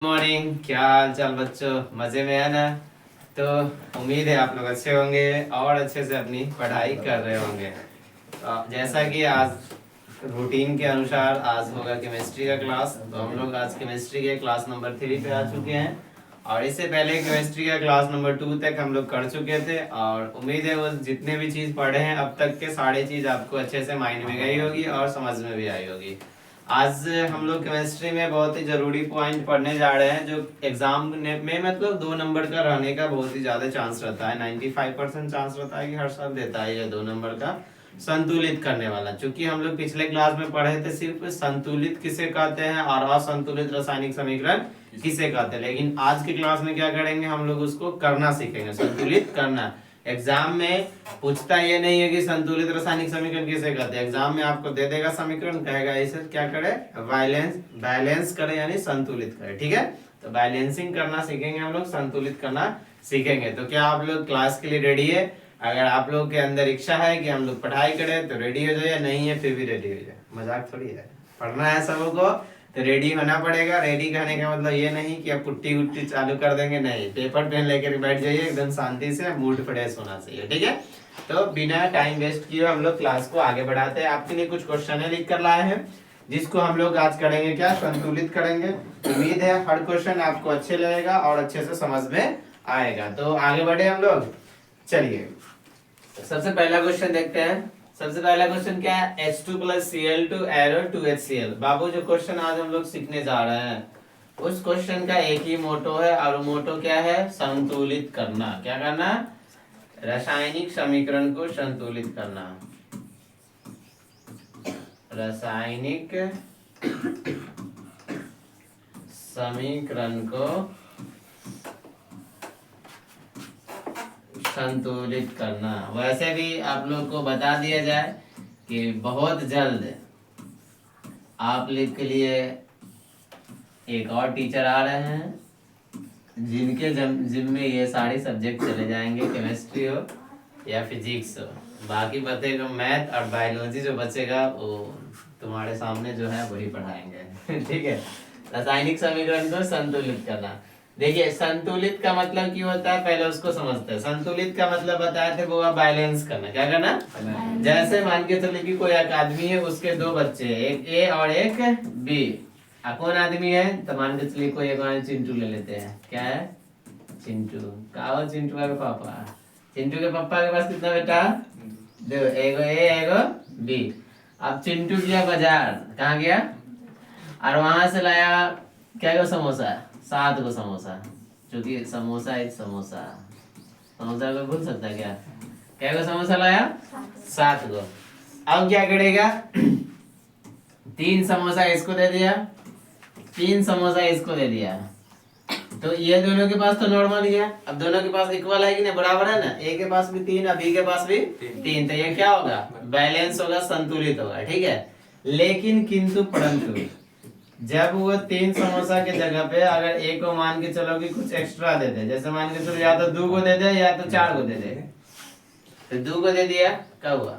Morning, क्या हाल चाल बच्चों? मजे में है ना? तो उम्मीद है आप लोग अच्छे होंगे और अच्छे से अपनी पढ़ाई कर रहे होंगे। जैसा कि आज रूटीन के अनुसार आज होगा केमिस्ट्री का क्लास। तो हम लोग आज केमिस्ट्री के क्लास नंबर 3 पे आ चुके हैं और इससे पहले केमिस्ट्री का क्लास नंबर 2 तक हम लोग कर चुके थे। और उम्मीद है वो जितने भी चीज़ पढ़े हैं अब तक के सारी चीज़ आपको अच्छे से माइंड में गई होगी और समझ में भी आई होगी। आज हम लोग केमिस्ट्री में बहुत ही जरूरी पॉइंट पढ़ने जा रहे हैं जो एग्जाम में मतलब 2 नंबर का रहने का बहुत ही ज्यादा चांस रहता है। 95% चांस रहता है कि हर साल देता है ये 2 नंबर का संतुलित करने वाला। चूंकि हम लोग पिछले क्लास में पढ़े थे सिर्फ संतुलित किसे कहते हैं और असंतुलित रासायनिक समीकरण किसे कहते हैं, लेकिन आज की क्लास में क्या करेंगे, हम लोग उसको करना सीखेंगे, संतुलित करना। एग्जाम में पूछता ये नहीं है कि संतुलित रासायनिक समीकरण किसे कहते हैं। एग्जाम में आपको दे देगा समीकरण, कहेगा इसे क्या करे, बैलेंस करे यानी संतुलित करे। ठीक है, तो बैलेंसिंग करना सीखेंगे हम लोग, संतुलित करना सीखेंगे। तो क्या आप लोग क्लास के लिए रेडी है? अगर आप लोग के अंदर इच्छा है कि हम लोग पढ़ाई करें तो रेडी हो जाइए, नहीं है फिर भी रेडी हो जाए, मजाक थोड़ी है, पढ़ना है सबको तो रेडी होना पड़ेगा। रेडी कहने का मतलब ये नहीं कि आप पुट्टी उट्टी चालू कर देंगे, नहीं, पेपर पेन लेकर बैठ जाइए, एकदम शांति से, मूड फ्रेश होना चाहिए। ठीक है, तो बिना टाइम वेस्ट किए हम लोग क्लास को आगे बढ़ाते हैं। आपके लिए कुछ क्वेश्चन लिख कर लाए हैं जिसको हम लोग आज करेंगे, क्या, संतुलित करेंगे। उम्मीद है हर क्वेश्चन आपको अच्छे लगेगा और अच्छे से समझ में आएगा। तो आगे बढ़े हम लोग, चलिए सबसे पहला क्वेश्चन देखते हैं। सबसे पहला क्वेश्चन क्या है, H2 + Cl2 एरो 2HCl। बाबू जो क्वेश्चन आज हम लोग सीखने जा रहे हैं उस क्वेश्चन का एक ही मोटो है और वो मोटो क्या है, संतुलित करना। क्या करना, रासायनिक समीकरण को संतुलित करना। रासायनिक समीकरण को संतुलित करना। वैसे भी आप लोग को बता दिया जाए कि बहुत जल्द आप लोग के लिए एक और टीचर आ रहे हैं जिनके जिम्मे ये सारे सब्जेक्ट चले जाएंगे, केमिस्ट्री हो या फिजिक्स हो। बाकी बचेगा मैथ और बायोलॉजी, जो बचेगा वो तुम्हारे सामने जो है वही पढ़ाएंगे। ठीक है, रासायनिक समीकरण को संतुलित करना। देखिए संतुलित का मतलब क्या होता है, पहले उसको समझते हैं। संतुलित का मतलब बताए थे वो बैलेंस करना। क्या करना, जैसे मान के चले कि कोई एक आदमी है, उसके 2 बच्चे हैं, एक ए और एक बी। कौन आदमी है, तो मान के चलिए कोई एक चिंटू ले लेते हैं। क्या है, चिंटू। कहा चिंटू का पापा। चिंटू के पापा के पास कितना बेटा, 2, एगो ए एगो बी। अब चिंटू गया बाजार, कहाँ गया, और वहां से लाया क्या गो समोसा, 7 गो समोसा। क्योंकि समोसा एक समोसा को भूल सकता है क्या, क्या गो समोसा लाया, 7 गो। अब क्या करेगा, 3 समोसा इसको दे दिया, 3 समोसा इसको दे दिया। तो ये दोनों के पास तो नॉर्मल ही है, अब दोनों के पास इक्वल है कि नहीं, बराबर है ना। ए के पास भी 3 और बी के पास भी 3, तो ये क्या होगा, बैलेंस होगा, संतुलित होगा। ठीक है, लेकिन किंतु परंतु जब वो 3 समोसा के जगह पे अगर एक को मान के चलो कि कुछ एक्स्ट्रा दे दे, जैसे मान के चलो या तो 2 को दे दे या तो 4 को दे दे, तो 2 को दे दिया, क्या हुआ,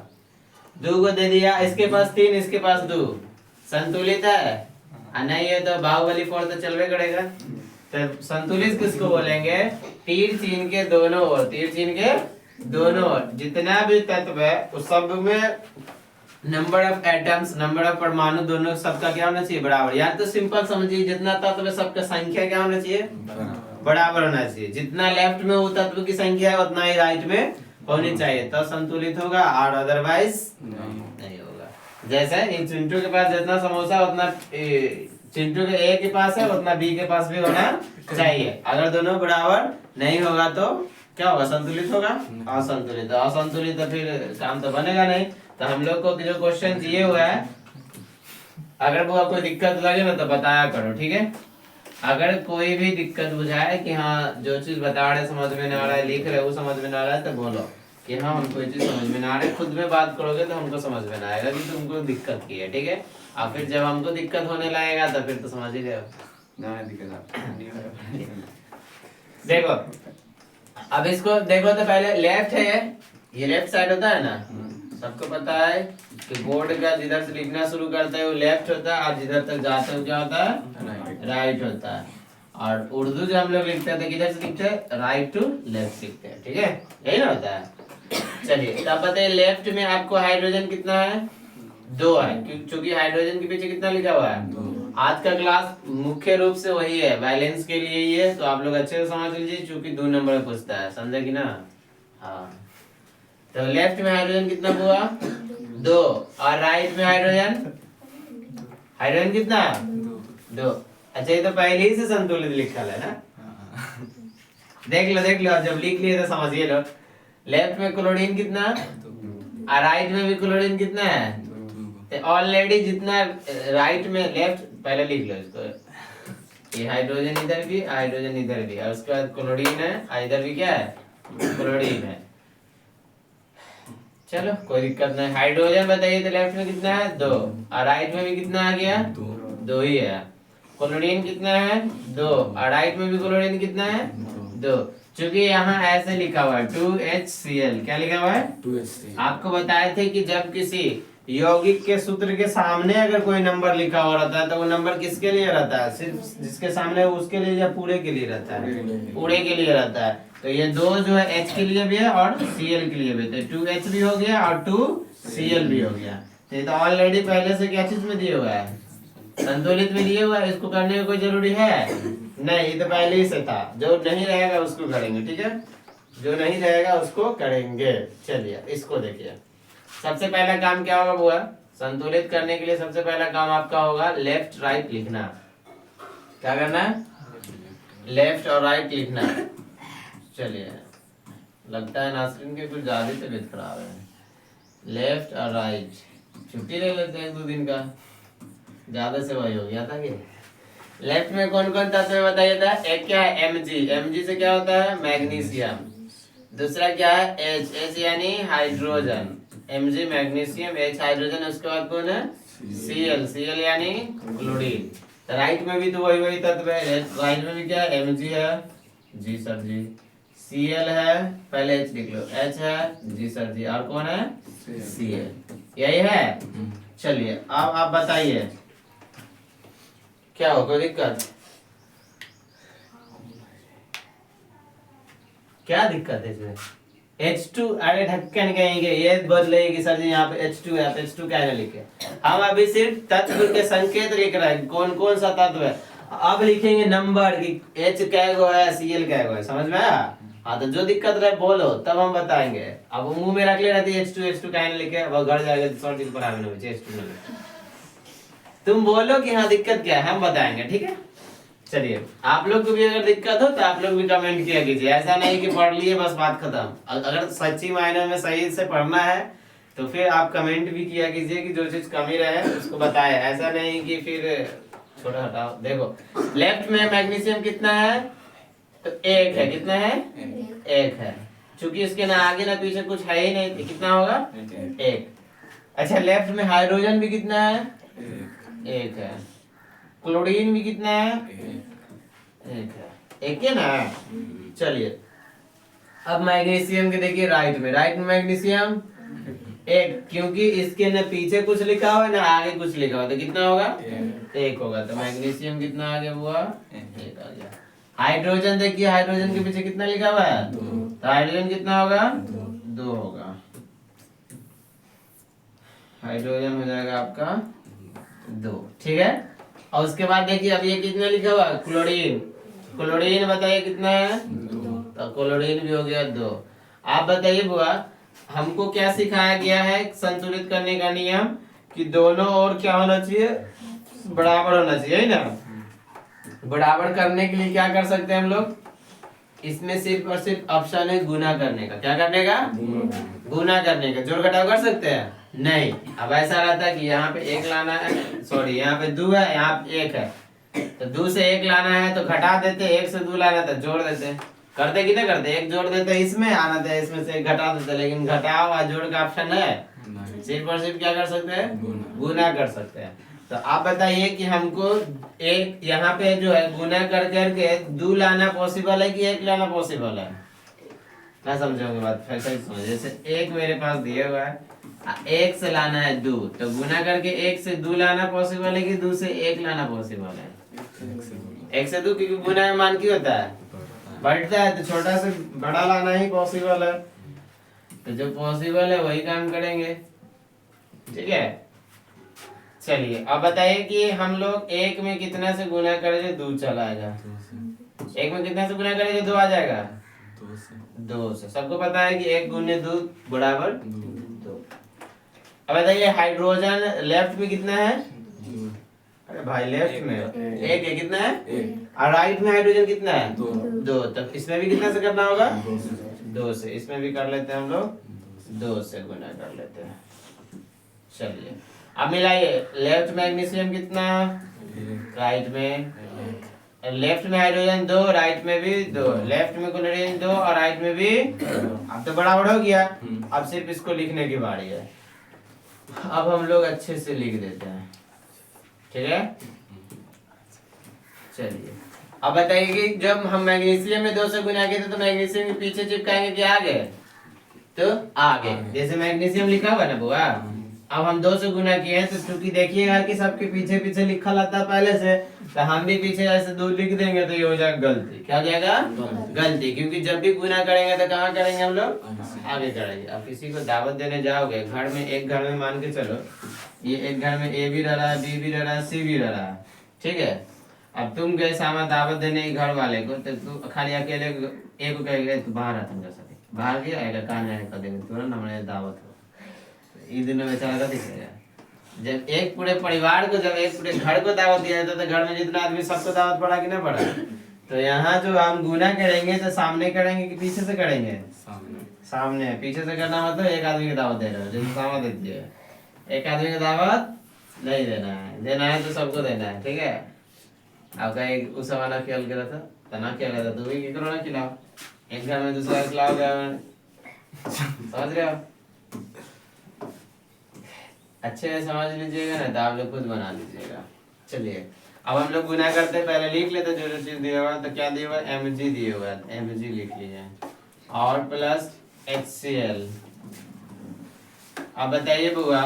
2 को दे दिया, इसके पास 3 इसके पास 2, संतुलित है। नहीं है तो बाहुबली 4 तो चलवे करेगा। तो संतुलित किसको बोलेंगे, तीर चिन्ह के दोनों ओर, तीर चिन्ह के दोनों ओर जितना भी तत्व है उस सब में number of atoms, number of परमाणु दोनों सबका क्या होना चाहिए, बराबर। या तो सिंपल समझिए, जितना तत्व है सबका संख्या क्या होना चाहिए, बराबर होना चाहिए। जितना लेफ्ट में वो तत्व की संख्या है उतना ही राइट में होनी चाहिए, तो संतुलित होगा, और अदरवाइज नहीं होगा। जैसे इन चिंटू के पास जितना समोसा उतना चिंटू के ए के पास है उतना बी के पास भी होना चाहिए। अगर दोनों बराबर नहीं होगा तो क्या होगा, संतुलित होगा, असंतुलित। असंतुलित तो फिर काम तो बनेगा नहीं। तो हम लोग को जो क्वेश्चन दिए हुआ है, अगर वो कोई दिक्कत लगे ना तो बताया करो। ठीक है, अगर कोई भी दिक्कत बुझाए कि हाँ जो चीज बता रहे समझ में ना आ रहा है, लिख रहे वो समझ में ना आ रहा है, तो बोलो कि हाँ हमको ये चीज समझ में ना आ रहा है। खुद में बात करोगे तो हमको समझ में ना आएगा कि तुमको दिक्कत की है। ठीक है, और फिर जब हमको दिक्कत होने लगेगा तो फिर तो समझ ही रहे हो। देखो अब इसको देखो, तो पहले लेफ्ट है, ये लेफ्ट साइड होता है ना, सबको पता है कि बोर्ड का जिधर से लिखना शुरू करते हैं वो लेफ्ट होता है और जिधर तक जाते हो क्या होता है, राइट होता है। और उर्दू जो हम लोग लिखते हैं किधर से लिखते हैं, राइट टू लेफ्ट लिखते हैं, ठीक है, यही ना होता है। चलिए तब बताइए लेफ्ट में आपको हाइड्रोजन कितना है, 2 है, क्योंकि हाइड्रोजन के पीछे कितना लिखा हुआ है। आज का क्लास मुख्य रूप से वही है, बैलेंस के लिए ही है, तो आप लोग अच्छे से समझ लीजिए, क्योंकि 2 नंबर में पूछता है, समझे कि ना। हाँ तो लेफ्ट में हाइड्रोजन कितना हुआ, 2, और राइट में हाइड्रोजन कितना, 2। अच्छा ये तो पहले ही से संतुलित लिखा है ना, देख लो जब लिख लिए तो समझिए लो। लेफ्ट में क्लोरीन कितना और राइट में भी क्लोरीन कितना है, तो ऑलरेडी जितना राइट में, लेफ्ट पहले लिख लो इसको, ये हाइड्रोजन इधर भी, हाइड्रोजन इधर भी, और उसके बाद क्लोरीन है, इधर भी क्या है, क्लोरीन है। चलो कोई दिक्कत नहीं। हाइड्रोजन बताइए तो लेफ्ट में कितना है, 2, और राइट में भी कितना आ गया, 2 ही है। क्लोरीन कितना है, 2, और राइट में भी क्लोरीन कितना है, 2। चूंकि यहाँ ऐसे लिखा हुआ है 2HCl, क्या लिखा हुआ है, 2HCl। आपको बताए थे कि जब किसी यौगिक के सूत्र के सामने अगर कोई नंबर लिखा हुआ रहता है तो वो नंबर किसके लिए रहता है, सिर्फ जिसके सामने उसके लिए या पूरे के लिए रहता है, पूरे के लिए रहता है। तो ये 2 जो है H के लिए भी है और Cl के लिए भी, तो 2H भी हो गया और 2Cl भी हो गया। तो ये तो ऑलरेडी पहले से क्या चीज में दिए हुआ है, संतुलित में दिए हुआ है, इसको करने की कोई जरूरी है नहीं, ये तो पहले ही से था। जो नहीं रहेगा उसको करेंगे, ठीक है, जो नहीं रहेगा उसको करेंगे। चलिए इसको देखिए, सबसे पहला काम क्या होगा बुआ, संतुलित करने के लिए सबसे पहला काम आपका होगा लेफ्ट राइट लिखना। क्या करना है, लेफ्ट और राइट लिखना। चलिए लगता है नासरीन के कुछ ज्यादा तबीयत खराब है। लेफ्ट और राइट, छुट्टी ले लेते हैं 1-2 दिन का, ज्यादा से वही हो गया था कि। लेफ्ट में कौन कौन तत्व बताइए था, एक क्या है Mg से क्या होता है, मैग्नीशियम। दूसरा क्या है H यानी hydrogen, Mg magnesium, H hydrogen, उसके बाद कौन है Cl यानी क्लोरीन। तो राइट में भी तो वही तत्व है, राइट में भी क्या है Mg है, जी सर जी, Cl है, पहले H लिख लो, H है, जी सर जी, और कौन है Cl, यही है। चलिए अब आप बताइए क्या हो, कोई दिक्कत, क्या दिक्कत है इसमें। H2 अरे ढक्कन कहेंगे, ये बदलेगी सर जी, यहाँ पे H2 है, तो H2 क्या है लिखे, हम अभी सिर्फ तत्व के संकेत लिख रहे हैं, कौन कौन सा तत्व है। अब लिखेंगे नंबर कि H कैगो है, Cl कैगो है, समझ में आया। हाँ तो जो दिक्कत रहे बोलो तब हम बताएंगे। अब मुंह में रख ले रहती है H2 क्या लिखे, वो घर जाएगा सर जी पर H2 तुम बोलो कि हाँ दिक्कत क्या है, हम बताएंगे, ठीक है। चलिए आप लोग को भी अगर दिक्कत हो तो आप लोग भी कमेंट किया कीजिए, ऐसा नहीं कि पढ़ लिए बस बात खत्म। अगर सच्ची मायने में सही से पढ़ना है तो फिर आप कमेंट भी किया कीजिए कि जो चीज कमी रहे उसको बताए, ऐसा नहीं कि फिर छोटा हटाओ। देखो लेफ्ट में मैग्नीशियम कितना है, तो 1 है, कितना है 1 है, चूंकि इसके ना आगे ना पीछे कुछ है ही नहीं, कितना होगा 1। अच्छा लेफ्ट में हाइड्रोजन भी कितना है, 1 है, क्लोरीन भी कितना है, 1 है, 1 है ना। चलिए अब मैग्नीशियम के देखिए राइट में मैग्नीशियम 1, क्योंकि इसके न पीछे कुछ लिखा हुआ है ना आगे कुछ लिखा हुआ, तो कितना होगा 1 होगा, तो मैग्नीशियम कितना आ गया हुआ 1 आ गया। हाइड्रोजन देखिए, हाइड्रोजन के पीछे कितना लिखा हुआ है, तो हाइड्रोजन कितना होगा 2 होगा, हाइड्रोजन हो जाएगा आपका 2, ठीक है। और उसके बाद देखिए अब ये कितना लिखा हुआ, क्लोरीन बताइए कितना है, तो क्लोरीन भी हो गया 2। आप बताइए बुआ हमको क्या सिखाया गया है संतुलित करने का नियम, कि दोनों ओर क्या होना चाहिए, बराबर होना चाहिए ना। बराबर करने के लिए क्या कर सकते हैं हम लोग, इसमें सिर्फ और सिर्फ ऑप्शन है गुना करने का। क्या करने का, गुना करने का। जोड़ घटाव कर सकते हैं नहीं। अब ऐसा रहता है कि यहाँ पे 1 लाना है, सॉरी यहाँ पे 2 है, यहाँ पे 1 है, तो 2 से 1 लाना है तो घटा देते, 1 से 2 लाना तो जोड़ देते। करते कि नहीं करते, 1 जोड़ देते इसमें, आना था इसमें से 1 घटा देते, लेकिन घटाव और जोड़ का ऑप्शन है, सिर्फ और सिर्फ क्या कर सकते हैं, गुना कर सकते हैं। तो आप बताइए कि हमको एक यहाँ पे जो है गुना कर करके 2 लाना पॉसिबल है कि 1 लाना पॉसिबल है, ना समझोगे बात, फिर सही समझ। जैसे 1 मेरे पास दिया हुआ है, 1 से लाना है 2, तो गुना करके 1 से 2 लाना पॉसिबल है कि 2 से 1 लाना पॉसिबल है, 1 से 2 क्योंकि गुना में मान क्या होता है, बढ़ता है, तो छोटा से बड़ा लाना ही पॉसिबल है, तो जो पॉसिबल है वही काम करेंगे। ठीक है, चलिए अब बताइए कि हम लोग 1 में कितना से गुना करेंगे, 2 चला आएगा। 1 में कितना से गुना करेंगे, 2 आ जाएगा। 2 से सबको पता है कि 1 गुने 2 बराबर 2। अब बताइए हाइड्रोजन लेफ्ट में कितना है, अरे भाई लेफ्ट में 1 है, कितना है, और राइट में हाइड्रोजन कितना है, 2। तब इसमें भी कितना से करना होगा, 2 से। इसमें भी कर लेते हैं हम लोग, 2 से गुना कर लेते हैं। चलिए अब मिलाइए, लेफ्ट मैग्नीशियम कितना, राइट में, लेफ्ट में हाइड्रोजन 2, राइट में भी 2, लेफ्ट में क्लोरीन 2 और राइट में भी। अब तो बराबर हो गया, अब सिर्फ इसको लिखने की बारी है। अब हम लोग अच्छे से लिख देते हैं, ठीक है। चलिए अब बताइए कि जब हम मैग्नीशियम में 2 से गुना किए थे तो मैग्नीशियम के पीछे चिपकाएंगे कि आगे, तो आगे, जैसे मैग्नीशियम लिखा हुआ ना बुआ, अब हम 2 से गुना किए हैं तो क्योंकि देखिएगा कि सबके पीछे पीछे लिखा रहता है पहले से, तो हम भी पीछे ऐसे 2 लिख देंगे तो ये हो जाएगा गलती। क्या हो जाएगा, गलती, क्योंकि जब भी गुना करेंगे तो कहाँ करेंगे हम लोग, आगे करेंगे। अब किसी को दावत देने जाओगे घर में, एक घर में मान के चलो, ये एक घर में ए भी रह रहा है, बी भी रह रहा है, सी भी रह रहा है, ठीक है। अब तुम गए सामा दावत देने घर वाले को, तो तू खाली अकेले एक को कहेगा तू बाहर आ, तुम कैसा बाहर गया आएगा, कहाँ जाने कर देंगे तुरंत हमारे दावत हो, इस दिन में बेचारा का दिखेगा। जब एक पूरे परिवार को, जब एक पूरे घर को दावत दिया जाता है तो घर में जितना आदमी सबको दावत पड़ा कि नहीं पड़ा। तो यहाँ जो हम गुना करेंगे तो सामने करेंगे कि पीछे से करेंगे, सामने। पीछे से करना मतलब एक आदमी की दावत दे रहे हो, जैसे सामा दे दिए, एक आदमी की दावत नहीं देना है, देना है तो सबको देना है, ठीक है। अब कहीं उस जमाना खेल के रहता तो ना खेल रहा था, तो वही करो ना, खिलाओ, एक घर में दूसरा खिलाओ, समझ रहे हो। अच्छे से समझ लीजिएगा ना, तो आप लोग खुद बना लीजिएगा। चलिए अब हम लोग गुना करते पहले लिख लेते जो जो चीज दिया हुआ, तो क्या दिया हुआ, Mg दिया हुआ, Mg लिख लीजिए, और प्लस HCl। अब बताइए बुआ,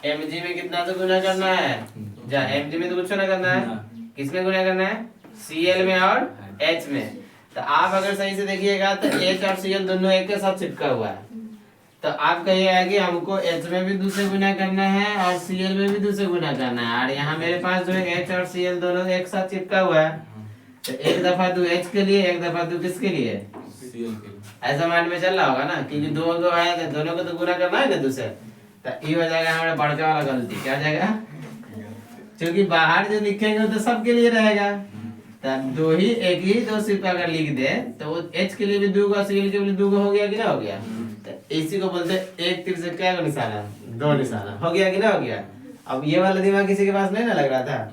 Mg में कितना से गुना करना है, जा Mg में तो कुछ ना करना है, किसमें गुना करना है, Cl में और H में। तो आप अगर सही से देखिएगा तो H और Cl दोनों एक के साथ चिपका हुआ है, तो आप कहिएगा कि हमको H में भी 2 से गुना करना है और Cl में भी 2 से गुना करना है, और यहाँ मेरे पास जो है H और Cl दोनों एक साथ चिपका हुआ है, तो एक दफा 2 H के लिए, एक दफा 2 किसके लिए, Cl के लिए। ऐसा माइंड में चल रहा होगा ना, क्योंकि 2 आया तो दोनों को तो गुना करना है ना 2 से, तो ये हो जाएगा हमारा बड़का वाला गलती। क्या हो जाएगा, क्योंकि बाहर जो लिखेंगे तो सबके लिए रहेगा, तब 2 ही, एक ही 2 सिर्फ अगर लिख दे तो वो H के लिए भी 2 का, Cl के लिए 2 हो गया कि ना हो गया। तो इसी को बोलते हैं एक तीर से क्या निशाना, 2 निशाना, हो गया कि ना हो गया। अब ये वाला दिमाग किसी के पास नहीं ना लग रहा था,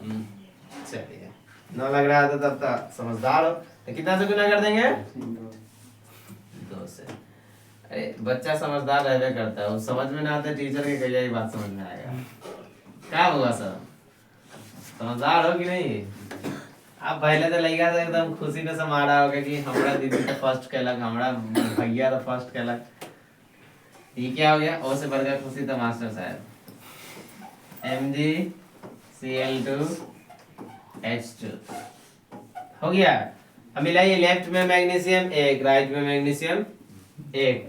चलिए ना लग रहा था तब तक समझदार हो, तो कितना से गुना कर देंगे, 2 से। अरे बच्चा समझदार रहने करता है, वो समझ में ना आता, टीचर के कहिए ये बात समझ में आएगा। क्या हुआ सर, समझदार हो कि नहीं। अब पहले तो लगा था एकदम खुशी में समारा होगा कि हमारा दीदी तो फर्स्ट कहलक, हमारा भैया तो फर्स्ट कहलक। ये क्या हो गया, ओ से बढ़कर खुशी तो मास्टर साहब, MgCl2H2 हो गया। अब मिलाइए, लेफ्ट में मैग्नीशियम 1, राइट में मैग्नीशियम 1,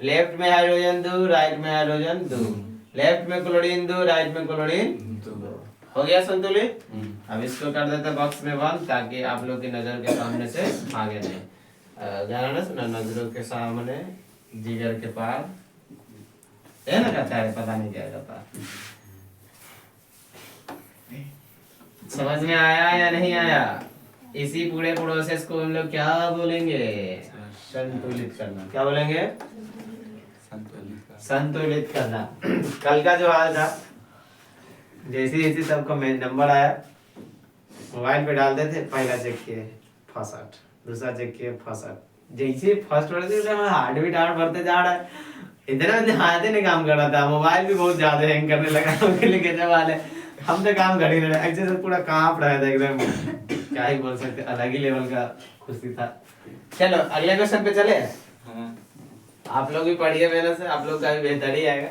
लेफ्ट में हाइड्रोजन 2, राइट में हाइड्रोजन 2, लेफ्ट में क्लोरीन 2, राइट में क्लोरीन 2, हो गया संतुलित। अब इसको कर देते बॉक्स में बंद, ताकि आप लोग की नजर के सामने से आगे नहीं, ध्यान सुना, नजरों के सामने जिगर के पार है ना, कहता है पता नहीं क्या कहता। समझ में आया या नहीं आया, इसी पूरे प्रोसेस को हम लोग क्या बोलेंगे, संतुलित करना। क्या बोलेंगे, संतुलित करना। कल का जो हाल था, जैसे जैसे सबका नंबर आया मोबाइल पे डालते थे, पहला चेक किए 65, दूसरा चेक किए 65, जैसे फर्स्ट वाले थे हमारा हार्ट बीट और बढ़ते जा रहा है, इतना हाथ ही नहीं काम कर रहा था, मोबाइल भी बहुत ज्यादा हैंग करने लगा, लेके वाले हम तो काम कर ही नहीं रहे, ऐसे से पूरा कांप रहा था एकदम, क्या ही बोल सकते, अलग ही लेवल का खुशी था। चलो अगले क्वेश्चन पे चले। आप लोग भी पढ़िए मेहनत से, आप लोग का भी बेहतर ही आएगा।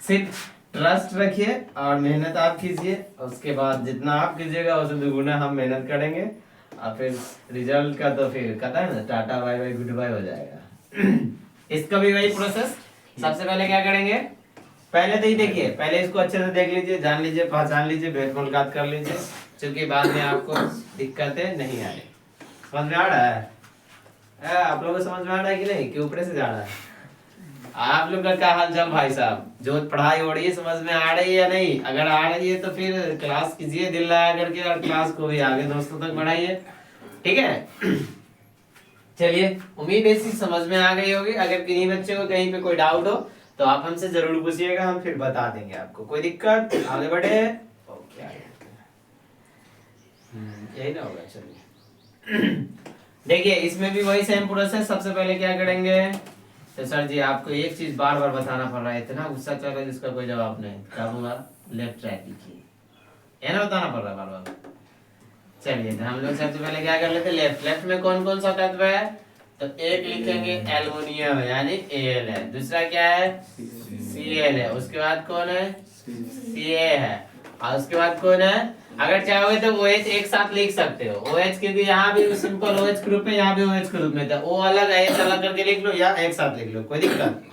सिर्फ ट्रस्ट रखिए और मेहनत आप कीजिए, उसके बाद जितना आप कीजिएगा उससे दुगुना हम मेहनत करेंगे, और फिर रिजल्ट का तो फिर कहता है ना tata bye bye goodbye हो जाएगा। इसका भी वही प्रोसेस। सबसे पहले क्या करेंगे, पहले तो ही देखिए, पहले इसको अच्छे से देख लीजिए, जान लीजिए, पहचान लीजिए, भेद मुलाकात कर लीजिए, क्योंकि बाद में आपको दिक्कतें नहीं आए। समझ में आ रहा है? आप लोगों को समझ में आ रहा है कि नहीं, कि ऊपर से जा रहा है? आप लोग का क्या हाल चाल भाई साहब? जो पढ़ाई हो रही है समझ में आ रही है या नहीं? अगर आ रही है तो फिर क्लास कीजिए दिल लगा करके, और क्लास को भी आगे दोस्तों तक बढ़ाइए। ठीक है। चलिए, उम्मीद है इसी समझ में आ गई होगी। अगर किन्हीं बच्चे को कहीं पे कोई डाउट हो तो आप हमसे जरूर पूछिएगा, हम फिर बता देंगे आपको। कोई दिक्कत? आगे बढ़े। ओके, यही ना होगा। चलिए देखिए, इसमें भी वही सेम प्रोसेस। सबसे पहले क्या करेंगे, तो सर जी आपको एक चीज बार बार बताना पड़ रहा है, इतना गुस्सा चल रहा है जिसका कोई जवाब नहीं। क्या बोला? लेफ्ट राइट लिखिए, है ना, बताना पड़ रहा है बार बार। चलिए, तो हम लोग सबसे पहले क्या कर लेते हैं, लेफ्ट। लेफ्ट में कौन कौन सा तत्व है? तो एक लिखेंगे एल्युमिनियम यानी Al है। दूसरा क्या है? Cl है। उसके बाद कौन है? Ca है। और उसके बाद कौन है? अगर चाहोगे तो OH एक साथ लिख सकते हो। OH क्योंकि यहाँ भी सिंपल OH ग्रुप है, यहाँ भी OH ग्रुप में था। O अलग है, H अलग करके लिख लो, या एक साथ लिख लो, कोई दिक्कत।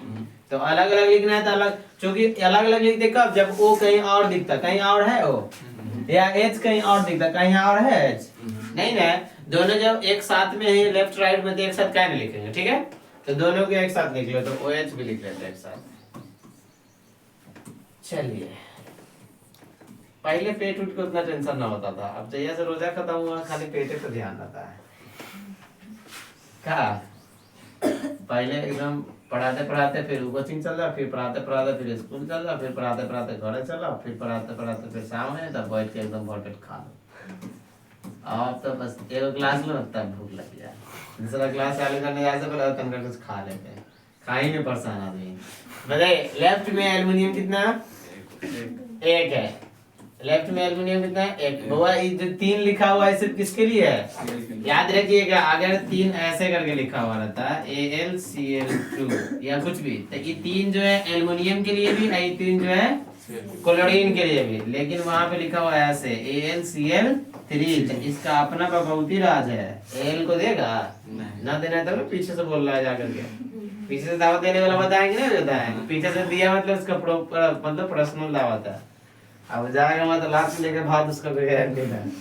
तो अलग अलग लिखना है तो अलग, क्योंकि अलग अलग लिखते कब, जब O कहीं और दिखता, कहीं और है O, या H कहीं और दिखता, कहीं और है H नहीं ना। दोनों जब एक साथ में है लेफ्ट राइट में, तो एक साथ क्या नहीं लिखेंगे। ठीक है, तो दोनों को एक साथ लिख लो, तो OH भी लिख लेते हैं एक साथ। चलिए, पहले पेट उठ को उतना टेंशन ना होता था, अब जैसे से रोजा खत्म हुआ खाली पेटे पे ध्यान रहता है। क्या पहले एकदम पढ़ाते पढ़ाते फिर कोचिंग चल रहा, फिर पढ़ाते पढ़ाते फिर स्कूल चल रहा, फिर पढ़ाते पढ़ाते घर चल रहा, फिर पढ़ाते पढ़ाते फिर शाम है, तब बैठ के एकदम भरपेट खा लो। अब तो बस एक क्लास लो तब भूख लग जाए, दूसरा क्लास चालू करने जाए से पहले तनका कुछ खा लेते हैं। खाई में परेशान आदमी। बताइए, लेफ्ट में एल्युमिनियम कितना? एक है। लेफ्ट में एल्युमिनियम कितना है? एक। बाबा ये जो 3 लिखा हुआ है सिर्फ किसके लिए है? याद रखिएगा, अगर 3 ऐसे करके लिखा हुआ रहता है AlCl2 या कुछ भी, तो ये 3 जो है एल्युमिनियम के लिए भी, ये 3 जो है क्लोरीन के लिए भी, लेकिन वहां पे लिखा हुआ है ऐसे AlCl3। तो इसका अपना बहुत ही राज है। Al को देगा ना देना है तो पीछे से बोल रहा है जाकर के, पीछे से दावत देने वाला बताएंगे ना, देता है पीछे से दिया मतलब उसका मतलब पर्सनल दावत है। अब जाएगा मतलब लास्ट लेके भाग उसका कोई गारंटी नहीं।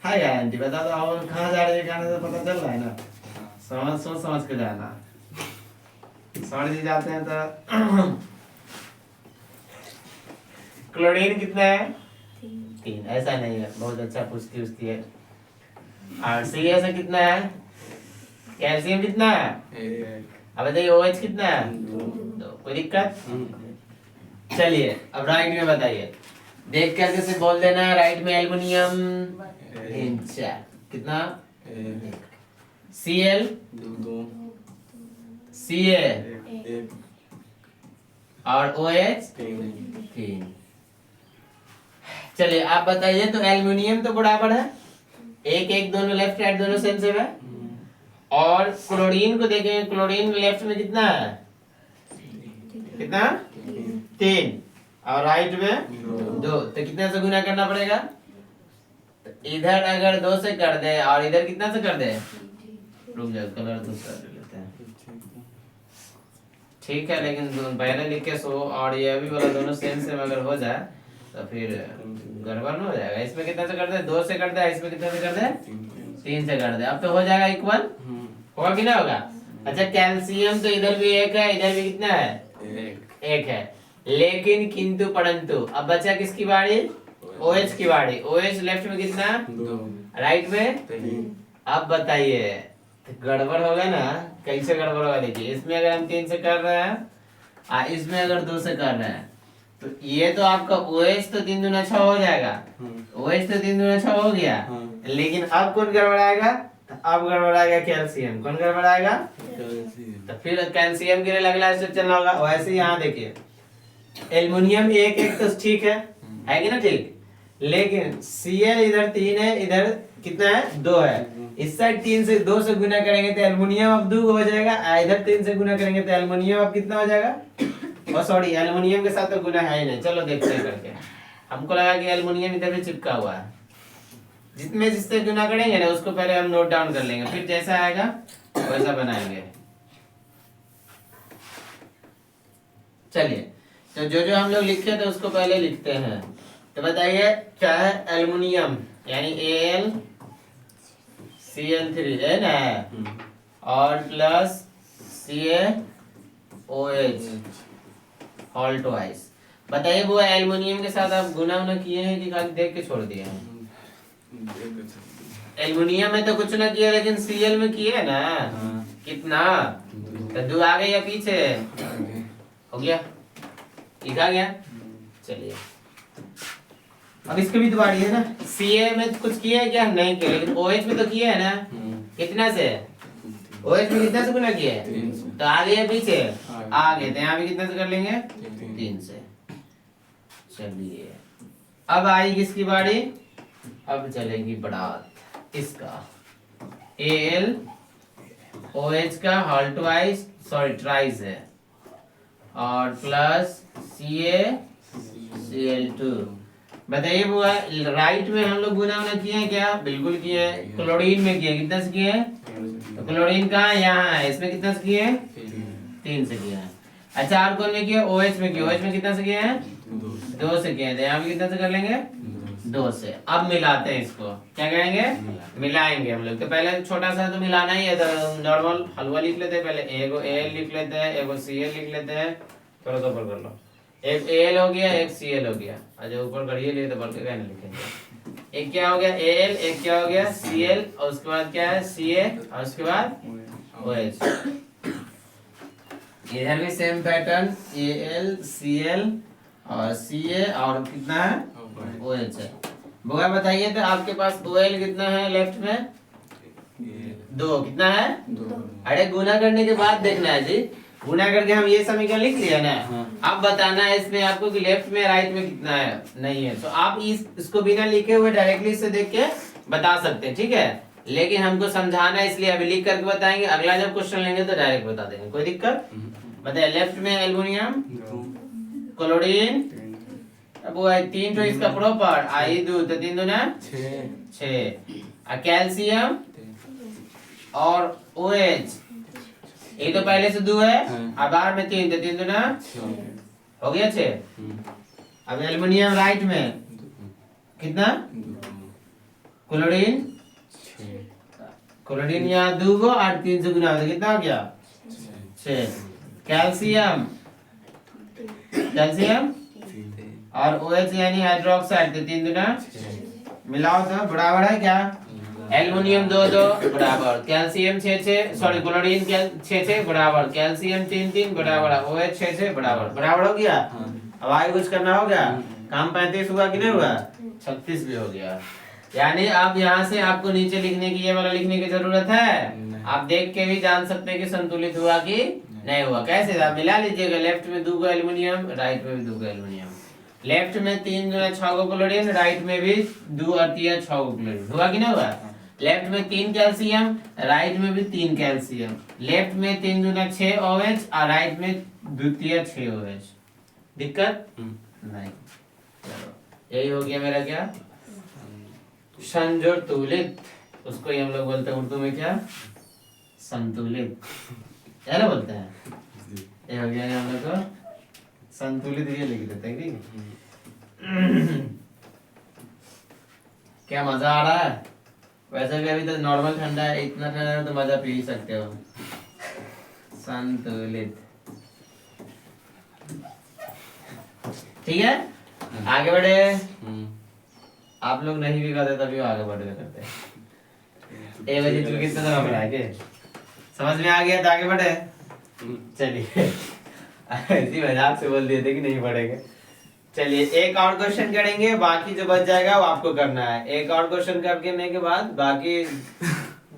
हाय गारंटी बता दो, और कहाँ जा रहे हैं कहने से पता चल रहा है ना। सोच समझ के जाना। सर जी जाते हैं तो क्लोरीन कितना है? 3। ऐसा नहीं है, बहुत अच्छा पूछती उछती है। और Ca से कितना है? कैल्शियम कितना है? अब बताइए OH कितना है? 2। कोई दिक्कत? चलिए, अब राइट में बताइए, देख करके से बोल देना है। राइट में एल्युमिनियम कितना? Cl 2, Ca और OH 3। चलिए, आप बताइए, तो एल्युमिनियम तो बराबर है, एक एक दोनों लेफ्ट राइट दोनों सेम सेम है। और क्लोरीन को देखेंगे, क्लोरीन लेफ्ट में कितना है? कितना? 3। और राइट में 2। तो कितना से गुना करना पड़ेगा? तो इधर अगर 2 से कर दे और इधर कितना से कर दे? रुक जाओ, कलर दूसरा ले लेते हैं। ठीक है, लेकिन पहले लिख के 100 और ये भी वाला दोनों सेम सेम अगर हो जाए तो फिर गड़बड़ न हो जाएगा। इसमें कितना से कर दे? 2 से कर दे, इसमें कितना से कर दे? 3 से कर दे। अब तो हो जाएगा इक्वल, होगा कि ना होगा? अच्छा, कैल्शियम तो इधर भी 1 है, इधर भी कितना है? 1 है। लेकिन किंतु परंतु अब बचा किसकी बारी? OH की बारी। OH लेफ्ट में कितना? 2। राइट में 3। अब बताइए, गड़बड़ होगा ना? कैसे गड़बड़ होगा? देखिए, इसमें अगर हम 3 से कर रहे हैं, इसमें अगर 2 से कर रहे हैं, तो ये तो आपका OH तो 3 दूना 6 हो जाएगा। OH तो 3 दूना 6 हो गया। लेकिन अब कौन गड़बड़ाएगा? अब गड़बड़ाएगा कैल्शियम। कौन गड़बड़ाएगा? तो फिर कैल्शियम के लिए अगला स्टेप चलना होगा। वैसे यहाँ देखिए, एल्युमिनियम 1 1 तो ठीक है कि ना? ठीक। लेकिन Cl इधर 3 है, इधर कितना है? 2 है। इस साइड 3 से 2 से गुना करेंगे तो एल्युमिनियम अब 2 हो जाएगा। इधर 3 से गुना करेंगे तो एल्युमिनियम अब कितना हो जाएगा? सॉरी, एल्युमिनियम के साथ तो गुना है ही नहीं। चलो देखते हैं करके। हमको लगा कि एल्युमिनियम इधर भी चिपका हुआ है। जितने जिससे गुना करेंगे ना उसको पहले हम नोट डाउन कर लेंगे, फिर जैसा आएगा वैसा बनाएंगे। चलिए, तो जो जो हम लोग लिखे थे उसको पहले लिखते हैं। तो बताइए क्या है? एल्युमिनियम यानी AlCl3 है ना, और प्लस CaOH ऑल ट्वाइस। बताइए वो एल्युमिनियम के साथ आप गुना उना किए हैं कि खाली देख के छोड़ दिए हैं? एल्युमिनियम में तो कुछ ना किया, लेकिन Cl में किए ना। कितना? तो 2 आगे या पीछे हो गया? लिखा गया। चलिए अब इसके भी तो बारी है ना। Ca में कुछ किया है क्या? नहीं किया, लेकिन OH में तो किया है ना। कितना से? OH में कितना से गुना किया है? तो आगे या पीछे? आगे। तो यहाँ भी कितना से कर लेंगे? 3 से। चलिए अब आई किसकी बारी? अब चलेगी बारात इसका। AlOH का होल ट्वाइस, सॉरी ट्राइस है, और प्लस CaCl2। बताइए वो राइट में हम लोग गुना उना किए हैं क्या? बिल्कुल किए हैं। क्लोरीन में किए, कितना से किए? तो क्लोरीन कहाँ है? यहाँ है। इसमें कितना से किए? 3 से किए हैं। अच्छा, और कौन में किए? OH में किए। OH में कितना से किए हैं? 2 से किए हैं। यहाँ भी कितना से कर लेंगे? 2 से। अब मिलाते हैं इसको, क्या कहेंगे? मिलाएंगे हम लोग। तो पहले छोटा सा तो मिलाना ही है, तो नॉर्मल हलवा लिख लेते हैं। पहले एगो Al लिख लेते हैं, एगो Cl लिख लेते हैं। थोड़ा सा ऊपर कर लो। एक Al हो गया, एक Cl हो गया। अच्छा ऊपर करिए लिए तो बढ़ के कहने लिखेंगे। एक क्या हो गया? Al, एक क्या हो गया? Cl, और उसके बाद क्या है? Ca, और उसके बाद OH। इधर भी सेम पैटर्न, Al, Cl और Ca, और कितना है? OH है। बोगा बताइए तो आपके पास OL कितना है लेफ्ट में? 2। कितना है? 2। अरे गुना करने के बाद देखना है जी। गुना करके हम ये समीकरण लिख लिया ना। अब बताना है इसमें आपको कि लेफ्ट में राइट में कितना है, नहीं है। तो आप इसको बिना लिखे हुए डायरेक्टली इससे देख के बता सकते हैं, ठीक है। लेकिन हमको समझाना है इसलिए अभी लिख करके बताएंगे। अगला जब क्वेश्चन लेंगे तो डायरेक्ट बता देंगे, कोई दिक्कत? बताइए लेफ्ट में एल्युमिनियम, क्लोरीन, अब वो है 3 तो इसका प्रॉपर आई 2, तो 3 दूना 6। कैल्शियम और OH, ये तो पहले से 2 है, अब बाहर में 3, तो 3 दूना हो गया 6। अब एल्युमिनियम राइट में कितना? क्लोरीन, क्लोरीन यहाँ 2 गो और 3 से गुना तो कितना हो गया? 6। कैल्शियम, कैल्शियम और OH यानी हाइड्रोक्साइड, तो 3 दूना मिलाओ तो बराबर है क्या? एल्युमिनियम 2 2 बराबर, कैल्शियम 6 6, सॉरी क्लोरीन 6 6 बराबर, कैल्शियम 3 3 बराबर, OH 6 6 बराबर। बराबर हो गया। अब आगे कुछ करना होगा। काम 35 हुआ कि नहीं हुआ? 36 भी हो गया। यानी अब यहाँ से आपको नीचे लिखने की, ये वाला लिखने की जरूरत है। आप देख के भी जान सकते हैं कि संतुलित हुआ कि नहीं हुआ। कैसे? आप मिला लीजिएगा। लेफ्ट में 2 गो एल्युमिनियम, राइट में भी 2 गो एल्युमिनियम। लेफ्ट में 3 गुना 6 गो क्लोरीन, राइट में भी 2 और 3 6 गो क्लोरीन। हुआ कि नहीं हुआ? लेफ्ट में 3 कैल्शियम, राइट में भी 3 कैल्शियम। लेफ्ट में 3 गुना 6 OH और राइट में 2 3 6 OH। दिक्कत नहीं। चलो यही हो गया मेरा क्या? संतुलित। उसको ही हम लोग बोलते हैं उर्दू में क्या? संतुलित। क्या ना बोलते हैं? ये हो गया हम लोग को संतुलित, ये लिख देते हैं। ठीक, क्या मजा आ रहा है? वैसे भी अभी तो नॉर्मल ठंडा है, इतना ठंडा है तो मजा पी ही सकते हो। संतुलित, ठीक है। आगे बढ़े। आप लोग नहीं भी करते तभी आगे बढ़ करते हैं। ए बजे तू कितना समय पढ़ा के समझ में आ गया तो आगे बढ़े। चलिए ऐसी मजाक से बोल दिए थे कि नहीं पढ़ेंगे। चलिए एक और क्वेश्चन करेंगे, बाकी जो बच जाएगा वो आपको करना है। एक और क्वेश्चन करने के बाद बाकी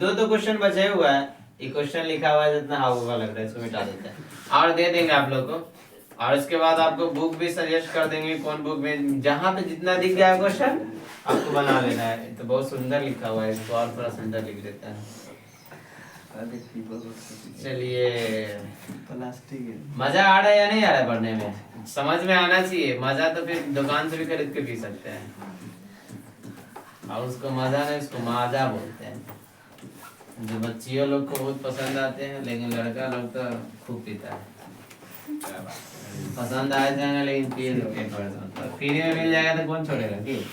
2 क्वेश्चन बचे हुआ है। ये क्वेश्चन लिखा हुआ है जितना हाउ लग रहा है इसको मिटा देते हैं और दे देंगे आप लोग को। और इसके बाद आपको बुक भी सजेस्ट कर देंगे, कौन बुक में जहाँ पे जितना दिख जाए क्वेश्चन आपको बना लेना है। तो बहुत सुंदर लिखा हुआ है, इसको और थोड़ा सुंदर लिख देते हैं। चलिए मजा आ रहा है या नहीं आ रहा है पढ़ने में? समझ में आना चाहिए। मजा तो फिर दुकान से भी खरीद के पी सकते हैं। और उसको मजा नहीं, उसको माजा बोलते हैं। जो बच्चियों लोग को बहुत पसंद आते हैं, लेकिन लड़का लोग तो खूब पीता है। पसंद आ जाएगा लेकिन पिए तो फ्री में मिल जाएगा तो कौन छोड़ेगा कि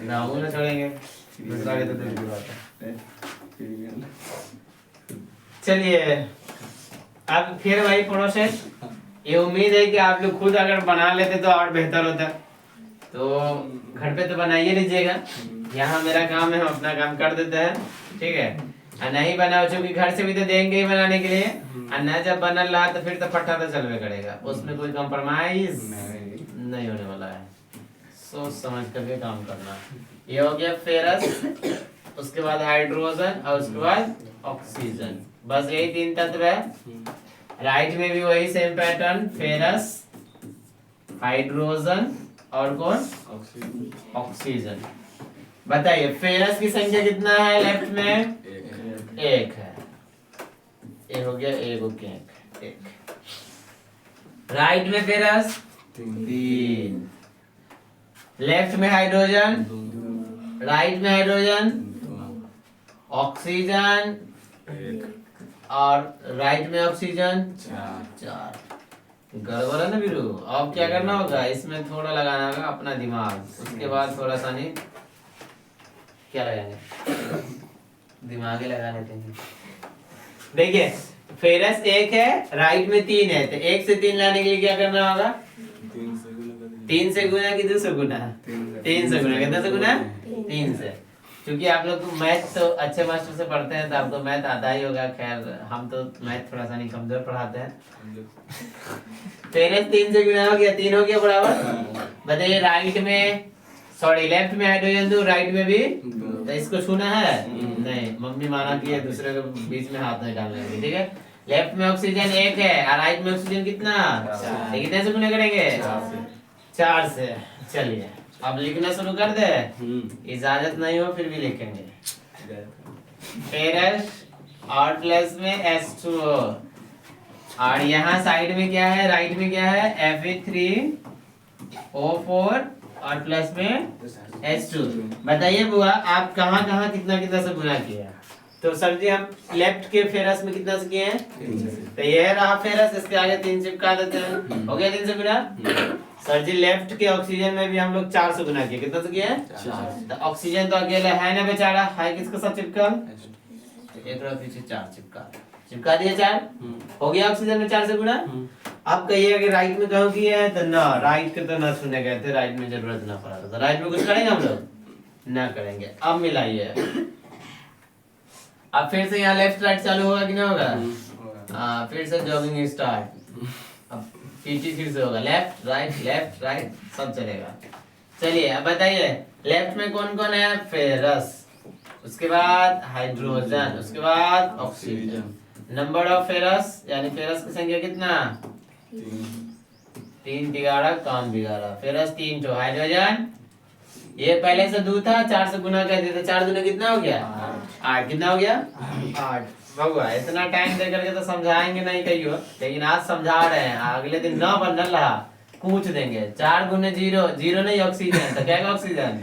राहुल ना छोड़ेंगे, दूसरा के तो दूर की बात है। चलिए अब फिर वही प्रोसेस, ये उम्मीद है कि आप लोग खुद अगर बना लेते तो और बेहतर होता। तो घर पे तो बनाइए लीजिएगा, यहाँ मेरा काम है, हम अपना काम कर देते हैं, ठीक है। और नहीं बनाओ, चूंकि घर से भी तो देंगे ही बनाने के लिए, और न जब बनल रहा तो फिर तो फट्टा तो चलवे करेगा, उसमें कोई कंप्रोमाइज नहीं होने वाला है। सोच समझ करके काम करना। ये हो गया फेरस, उसके बाद हाइड्रोजन और उसके बाद ऑक्सीजन, बस यही 3 तत्व है। राइट में भी वही सेम पैटर्न, फेरस, हाइड्रोजन और कौन, ऑक्सीजन। बताइए फेरस की संख्या कितना है लेफ्ट में, 1 है, ये हो गया एक। राइट में फेरस 3, लेफ्ट में हाइड्रोजन, राइट में हाइड्रोजन, ऑक्सीजन और राइट में ऑक्सीजन 4। गड़बड़ है ना वीरू। अब क्या करना होगा, इसमें थोड़ा लगाना होगा अपना दिमाग, उसके बाद थोड़ा सा नहीं क्या लगाएंगे, दिमाग ही लगा लेते हैं। देखिए फेरस 1 है, राइट में 3 है, तो 1 से 3 लाने के लिए क्या करना होगा, 3 से गुना कि 2 से गुना, 3 से गुना, कितने से गुना, 3 से। क्योंकि आप लोग मैथ तो अच्छे मास्टर से पढ़ते हैं तो आपको मैथ आता ही होगा, खैर हम तो मैथ थोड़ा सा नहीं कमजोर पढ़ाते हैं। फेरस 3 से गुना हो गया, 3 हो गया बराबर। बताइए राइट में, सॉरी लेफ्ट में हाइड्रोजन 2, राइट में भी, तो इसको छूना है नहीं, मम्मी माना कि दूसरे के बीच में हाथ नहीं डालने लगी, ठीक है। लेफ्ट में ऑक्सीजन 1 है और राइट में ऑक्सीजन कितना, कितने से गुना करेंगे, 4 से। चलिए अब लिखना शुरू कर दे, इजाजत नहीं हो फिर भी लिखेंगे। फेरस और प्लस में H2O, और यहाँ साइड में क्या है, राइट में क्या है, Fe3O4 और प्लस में H2। बताइए बुआ आप कहाँ कहाँ कितना कितना से गुना किया, तो सर जी हम लेफ्ट के फेरस में कितना से किए हैं, तो ये रहा फेरस, इसके आगे 3 चिपका देते हैं, हो गया 3 से गुना। सर जी लेफ्ट के ऑक्सीजन में भी हम लोग 4 से गुना किए, कितना से किए हैं, 4। तो ऑक्सीजन तो अकेला है ना बेचारा, है किसके साथ चिपका, तो एक तरफ पीछे 4 चिपका दिया 4, हो गया ऑक्सीजन में 4 से गुना। अब कहिए कि राइट में कहो किए हैं, तो ना राइट के तो ना सुने गए थे, राइट में जरूरत ना पड़ा था, तो राइट में कुछ करेंगे हम लोग, ना करेंगे। अब मिलाइए, अब फिर से यहाँ लेफ्ट राइट चालू होगा कि नहीं होगा, हाँ फिर से जॉगिंग स्टार्ट, अब पीटी फिर से होगा, लेफ्ट राइट सब चलेगा। चलिए अब बताइए लेफ्ट में कौन कौन है, फेरस, उसके बाद हाइड्रोजन, उसके बाद ऑक्सीजन। नंबर ऑफ फेरस यानी फेरस की संख्या कितना, 3 11 काम बिगाड़ा, फेरस 3 तो हाइड्रोजन ये पहले से 2 था, 4 से गुना कर दिया, तो 4 दूना कितना हो गया, 8। कितना हो गया, 8। भगवान इतना टाइम दे करके तो समझाएंगे नहीं कहियो, लेकिन आज समझा रहे हैं, अगले दिन ना बनल रहा पूछ देंगे। 4 गुने 0, 0 नहीं ऑक्सीजन, तो क्या ऑक्सीजन,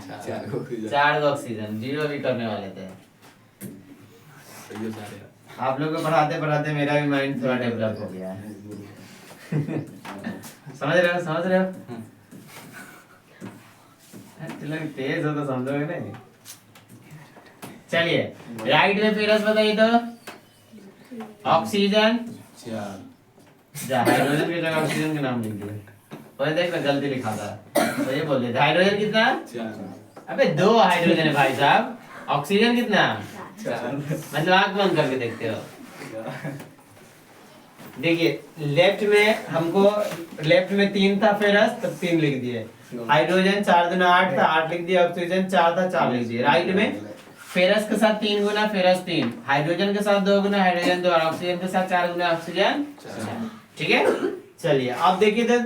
4 ऑक्सीजन, 0 भी करने वाले थे। आप लोग को पढ़ाते पढ़ाते मेरा भी माइंड थोड़ा डेवलप हो गया है। समझ रहे हो चलो तेज हो तो समझोगे नहीं। चलिए राइट में फेरस बताइए तो ऑक्सीजन 4, हाइड्रोजन की जगह ऑक्सीजन के नाम लिख दिए, और देख गलती लिखा था, तो ये बोल देते हाइड्रोजन कितना, 4। अबे 2 हाइड्रोजन है भाई साहब, ऑक्सीजन कितना, 4। मतलब आंख बंद करके देखते हो। देखिए लेफ्ट में हमको, लेफ्ट में 3 था फेरस, तब 3 लिख दिए, हाइड्रोजन 4 दूना 8 था, 8 लिख दिया, ऑक्सीजन 4 था, 4 लिख दिए। राइट में फेरस के साथ 3 गुना फेरस 3, हाइड्रोजन के साथ 2 गुना हाइड्रोजन 2, और ऑक्सीजन के साथ 4 गुना ऑक्सीजन 4। ठीक है। चलिए अब देखिए तो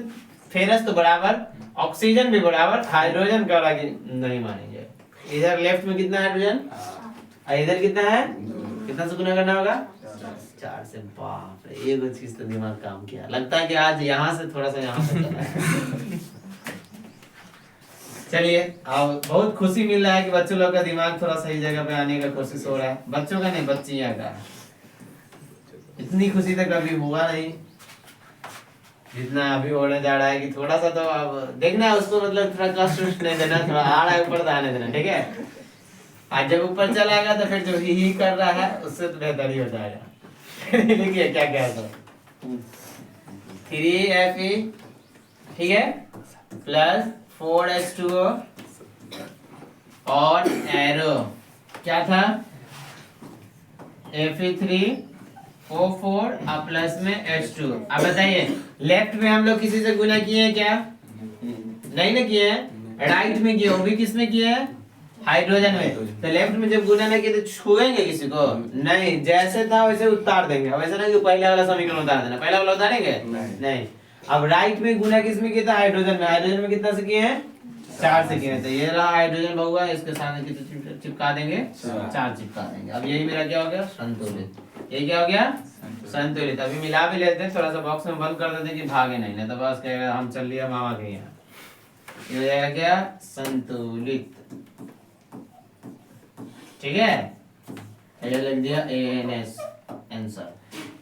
फेरस तो बराबर, ऑक्सीजन भी बराबर, हाइड्रोजन का नहीं मानेंगे। इधर लेफ्ट में कितना हाइड्रोजन, इधर कितना है, कितना से गुना करना होगा, 4 से। बाप रे, एक चीज तो दिमाग काम किया, लगता है कि आज यहाँ से थोड़ा सा यहाँ से चला है। चलिए, अब बहुत खुशी मिल रहा है कि बच्चों लोग का दिमाग थोड़ा सही जगह पे आने का कोशिश हो रहा है, बच्चों का नहीं बच्चियां का। इतनी खुशी तो कभी हुआ नहीं जितना अभी होने जा रहा है कि थोड़ा सा तो अब देखना उसको, मतलब थोड़ा कष्ट उष्ट नहीं देना, थोड़ा आड़ा ऊपर आने देना, ठीक है। आज जब ऊपर चलाएगा तो फिर जो ही कर रहा है उससे तो बेहतर ही हो जाएगा। देखिए क्या क्या है, 3Fe, ठीक है, प्लस 4H2O और एरो क्या था, Fe3O4 और प्लस में H2। अब बताइए लेफ्ट में हम लोग किसी से गुना किए हैं क्या? नहीं ना किए हैं। राइट में किए, वो भी किस में किए हैं? हाइड्रोजन में। तो लेफ्ट में जब गुना नहीं किए तो छुएंगे किसी को नहीं, जैसे था वैसे उतार देंगे। अब ऐसा नहीं कि पहले वाला समीकरण उतार देना, पहला वाला उतारेंगे नहीं। अब राइट में गुना किस में किया था? हाइड्रोजन में। हाइड्रोजन में कितना से किए हैं? 4 से किए हैं। तो ये रहा हाइड्रोजन बहुआ, इसके साथ कितने चिपका देंगे? 4 चिपका देंगे। अब यही मेरा क्या हो गया? संतुलित। ये क्या हो गया? संतुलित। अभी मिला भी लेते हैं, थोड़ा सा बॉक्स में बंद कर देते हैं कि भागे नहीं, तो बस कहेगा हम चल लिया मामा के यहाँ। ये हो जाएगा क्या? संतुलित, ठीक है। ये लिख दिया ANS आंसर।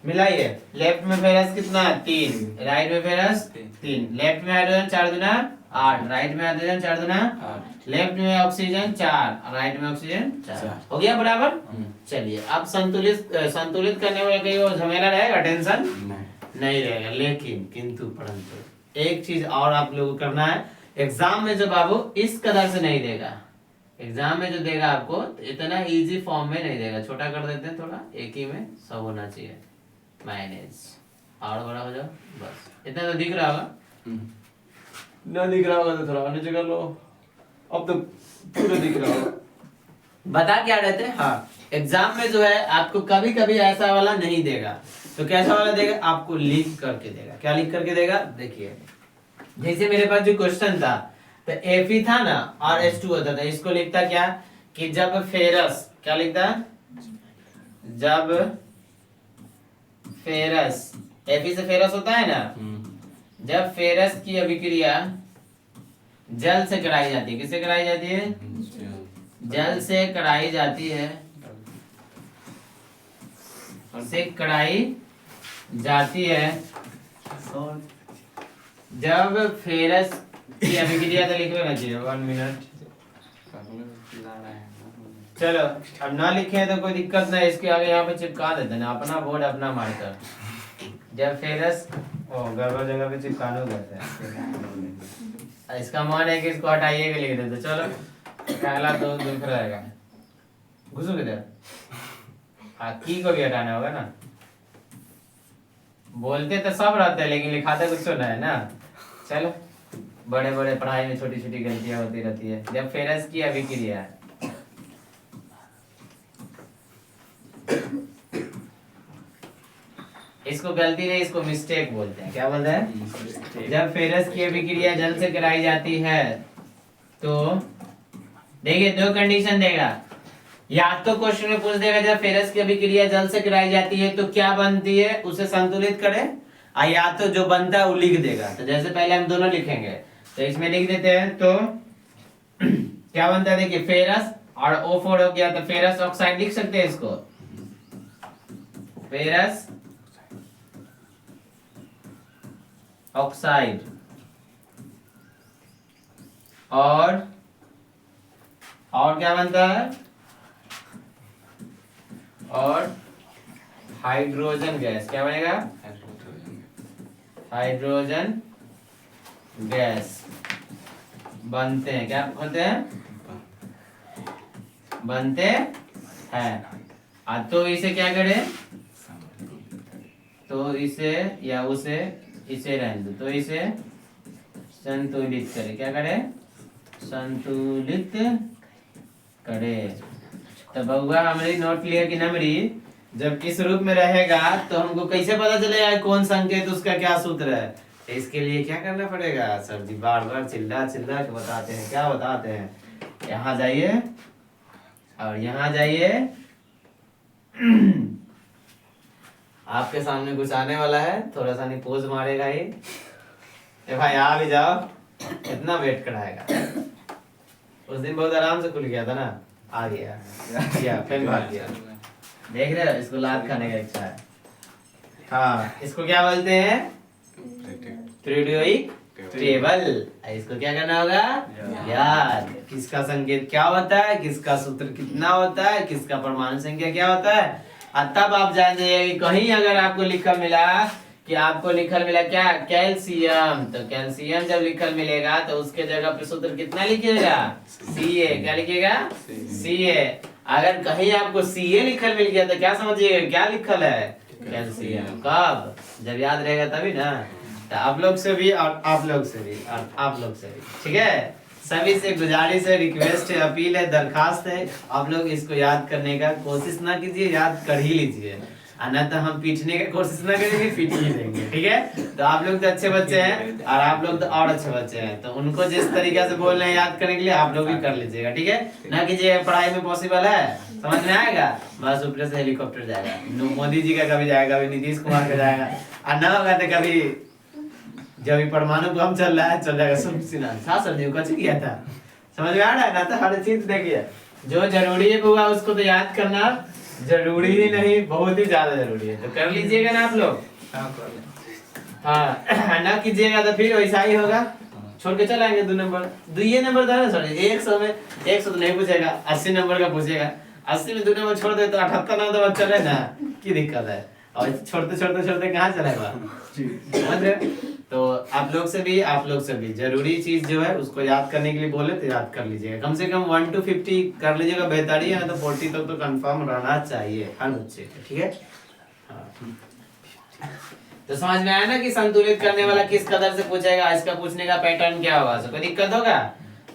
मिलाइए, लेफ्ट में फेरस कितना? 3, राइट में फेरस 3। लेफ्ट में हाइड्रोजन 4 दूना 8, राइट में हाइड्रोजन 4 दूना 8, लेफ्ट में ऑक्सीजन 4, राइट में ऑक्सीजन 4। हो गया बराबर। चलिए अब संतुलित करने में कहीं वो झमेला रहेगा, टेंशन नहीं रहेगा। लेकिन किंतु परंतु एक चीज और आप लोगों को करना है, एग्जाम में जो बाबू इस कदर से नहीं देगा, एग्जाम में जो देगा आपको तो इतना इजी फॉर्म में नहीं देगा, छोटा कर देते हैं थोड़ा, एक ही में सब होना चाहिए। माइनस और बड़ा हो जाओ, बस इतना तो दिख रहा होगा, ना दिख रहा होगा तो थोड़ा नीचे कर लो। अब तो पूरा दिख रहा होगा। बता क्या रहते हैं, हाँ एग्जाम में जो है आपको कभी कभी ऐसा वाला नहीं देगा, तो कैसा वाला देगा? आपको लिख करके देगा। क्या लिख करके देगा? देखिए जैसे मेरे पास जो क्वेश्चन था तो Fe था ना और H2 होता था, इसको लिखता क्या कि जब फेरस, क्या लिखता? जब फेरस, Fe से फेरस होता है ना, जब फेरस की अभिक्रिया जल से कराई जाती है, किससे कराई जाती है? जल से कराई जाती है, से कराई जाती है। जब फेरस की अभिक्रिया तो लिखना चाहिए, 1 मिनट। चलो अब ना लिखे तो कोई दिक्कत नहीं, इसके आगे यहाँ पे चिपका देते ना, अपना बोर्ड अपना मार्कर। जब फेरस गड़बड़ जगह पे चिपकाने कहते हैं, इसका मान है कि इसको हटाइए के लिख देते। चलो पहला तो दुख रहेगा, घुसो किधर, की को भी हटाना होगा ना। बोलते तो सब रहते हैं लेकिन लिखाते कुछ तो नहीं है ना। चलो बड़े बड़े पढ़ाई में छोटी छोटी गलतियां होती रहती है। जब फेरस की अभिक्रिया इसको गलती नहीं, इसको मिस्टेक बोलते हैं। क्या बोलते हैं? जब फेरस की अभिक्रिया जल से कराई जाती है तो देखिए दो कंडीशन देगा, या तो क्वेश्चन में पूछ देगा जब फेरस की अभिक्रिया जल से कराई जाती है तो क्या बनती है, उसे संतुलित करे, या तो जो बनता है वो लिख देगा। तो जैसे पहले हम दोनों लिखेंगे, तो इसमें लिख देते हैं तो क्या बनता है, देखिए फेरस और O4 हो गया तो फेरस ऑक्साइड लिख सकते हैं इसको, फेरस ऑक्साइड। और क्या बनता है? और हाइड्रोजन गैस। क्या बनेगा? हाइड्रोजन गैस बनते हैं। क्या होते हैं? बनते हैं। तो इसे क्या करें, तो इसे या उसे इसे रहने दो, तो इसे संतुलित करें। क्या करें? संतुलित करें। तो बउआ हमारी नोट क्लियर की नंबरी जब किस रूप में रहेगा तो हमको कैसे पता चलेगा कौन संकेत उसका क्या सूत्र है? तो इसके लिए क्या करना पड़ेगा सर जी, बार बार चिल्ला चिल्ला के बताते हैं। क्या बताते हैं? यहाँ जाइए और यहाँ जाइए। आपके सामने कुछ आने वाला है, थोड़ा सा नहीं पोज मारेगा ही, भाई आ भी जाओ, इतना वेट कराएगा। उस दिन बहुत आराम से खुल गया था ना, आ गया या फिर भाग गया। देख रहे हो, इसको लात खाने का इच्छा है। हाँ, इसको क्या बोलते हैं? Periodic table. इसको क्या करना होगा? याद। किसका संकेत क्या होता है, किसका सूत्र कितना होता है, किसका परमाणु संख्या क्या होता है। तब आप जान जाइए कि कहीं अगर आपको लिखल मिला कि आपको लिखल मिला क्या, कैल्शियम, तो कैल्शियम जब लिखल मिलेगा तो उसके जगह पे सूत्र कितना लिखिएगा? Ca। क्या लिखिएगा? Ca। अगर कहीं आपको Ca लिखल मिल गया तो क्या समझिएगा क्या लिखल है? कैल्शियम। कब? जब याद रहेगा तभी ना। तो आप लोग से भी और आप लोग से भी और आप लोग से भी, ठीक है? सभी से गुजारिश है, रिक्वेस्ट है, अपील है, दरखास्त है, आप लोग इसको याद करने का कोशिश ना कीजिए, याद कर ही लीजिए। न तो हम पीटने की कोशिश ना करेंगे, पीट ही देंगे, ठीक है? तो आप लोग तो अच्छे बच्चे हैं और आप लोग तो और अच्छे बच्चे हैं, तो उनको जिस तरीके से बोल रहे हैं याद करने के लिए आप लोग भी कर लीजिएगा, ठीक है? ना कीजिए, पढ़ाई में पॉसिबल है, समझ में आएगा, बस ऊपर से हेलीकॉप्टर जाएगा, मोदी जी का कभी जाएगा, कभी नीतीश कुमार का जाएगा, और ना होगा तो कभी जब परमाणु बम चल रहा है चल जाएगा सब सिना सर जी कुछ किया था। समझ में आ रहा है ना? तो हर चीज देखिए, जो जरूरी है हुआ उसको तो याद करना जरूरी ही नहीं, बहुत ही ज्यादा जरूरी है, तो कर लीजिएगा ना आप लोग। हाँ ना कीजिएगा तो फिर वैसा ही होगा, छोड़ के चलाएंगे 2 नंबर, 2 नंबर था ना सर, 100 में 100 तो नहीं पूछेगा, 80 नंबर का पूछेगा, 80 में 2 नंबर छोड़ दे तो 78 नंबर चले ना, की दिक्कत है? और छोड़ते छोड़ते छोड़ते कहाँ चलेगा? समझ रहे? तो आप लोग से भी जरूरी चीज जो है उसको याद करने के लिए बोले तो याद कर लीजिएगा, कम से कम 1 to 50 कर लीजिएगा, बेहतरी है ना, तो 40 तक तो कंफर्म रहना चाहिए हर बच्चे का, ठीक है? हाँ। तो समझ में आया ना कि संतुलित करने वाला किस कदर से पूछेगा, इसका पूछने का पैटर्न क्या होगा, कोई दिक्कत होगा?